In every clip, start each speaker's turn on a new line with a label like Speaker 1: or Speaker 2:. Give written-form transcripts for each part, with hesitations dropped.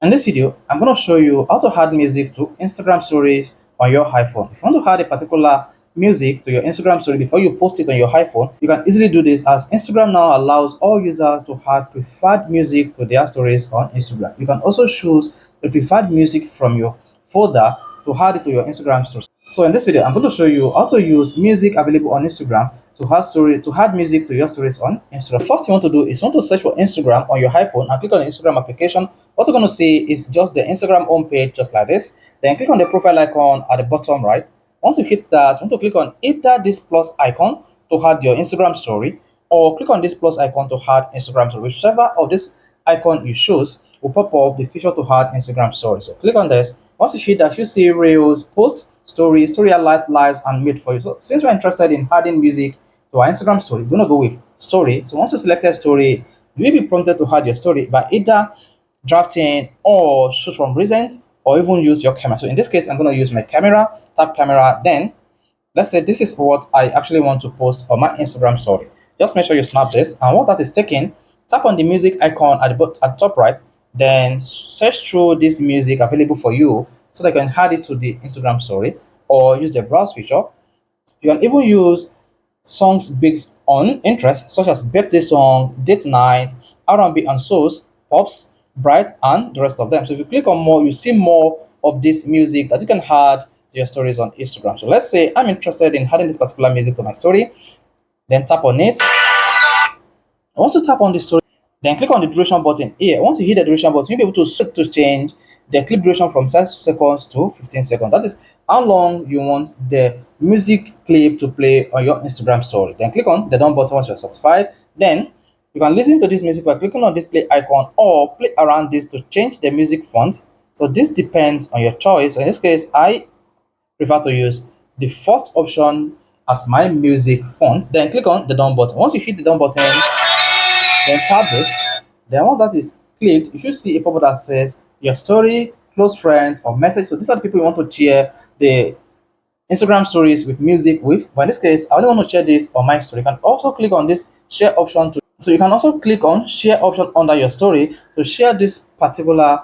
Speaker 1: In this video, I'm going to show you how to add music to Instagram stories on your iPhone. If you want to add a particular music to your Instagram story before you post it on your iPhone, you can easily do this as Instagram now allows all users to add preferred music to their stories on Instagram. You can also choose the preferred music from your folder to add it to your Instagram story. So in this video, I'm going to show you how to use music available on Instagram to add music to your stories on Instagram. First, you want to do is you want to search for Instagram on your iPhone and click on the Instagram application. What you're going to see is just the Instagram homepage, just like this. Then click on the profile icon at the bottom right. Once you hit that, you want to click on either this plus icon to add your Instagram story, or click on this plus icon to add Instagram story. Whichever of this icon you choose will pop up the feature to add Instagram story. So click on this. Once you hit that, you see Reels, Post, Story Highlight, Lives, and Made for you. So since we're interested in adding music to our Instagram story, we're gonna go with Story. So once you select a story, you will be prompted to add your story by either drafting or choose from recent or even use your camera. So in this case, I'm gonna use my camera, tap camera, then let's say this is what I actually want to post on my Instagram story. Just make sure you snap this, and once that is taken, tap on the music icon at the top right, then search through this music available for you so that you can add it to the Instagram story or use the browse feature. You can even use songs based on interest, such as birthday song, date night, R&B and souls, pops, bright, and the rest of them. So if you click on more, you see more of this music that you can add to your stories on Instagram. So let's say I'm interested in adding this particular music to my story, then tap on it. Once you tap on the story, then click on the duration button here. Once you hit the duration button, you'll be able to set to change the clip duration from 6 seconds to 15 seconds. That is how long you want the music clip to play on your Instagram story. Then click on the done button once you're satisfied. Then you can listen to this music by clicking on this play icon or play around this to change the music font. So this depends on your choice. So in this case, I prefer to use the first option as my music font. Then click on the done button. Once you hit the done button, then tap this. Then once that is clicked, you should see a pop-up that says your story, close friends, or message. So these are the people you want to share the Instagram stories with music with. But in this case, I only want to share this on my story. You can also click on this share option to, so you can also click on share option under your story to share this particular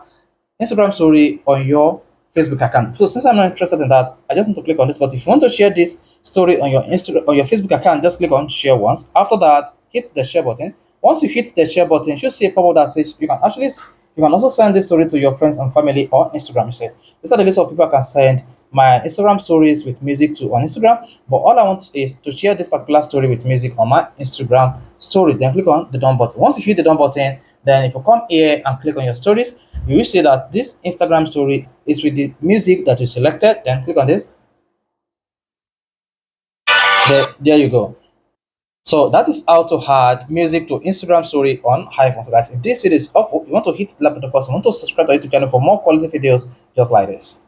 Speaker 1: Instagram story on your Facebook account. So since I'm not interested in that, I just want to click on this. But if you want to share this story on your Facebook account, just click on share once. After that, hit the share button. Once you hit the share button, you should see a pop-up that says you can also send this story to your friends and family on Instagram. You say these are the list of people I can send my Instagram stories with music to on Instagram. But all I want is to share this particular story with music on my Instagram story. Then click on the done button. Once you hit the done button, then if you come here and click on your stories, you will see that this Instagram story is with the music that you selected. Then click on this. There you go. So that is how to add music to Instagram story on iPhone. So guys, if this video is helpful, you want to hit the like button, of course, you want to subscribe to our YouTube channel for more quality videos just like this.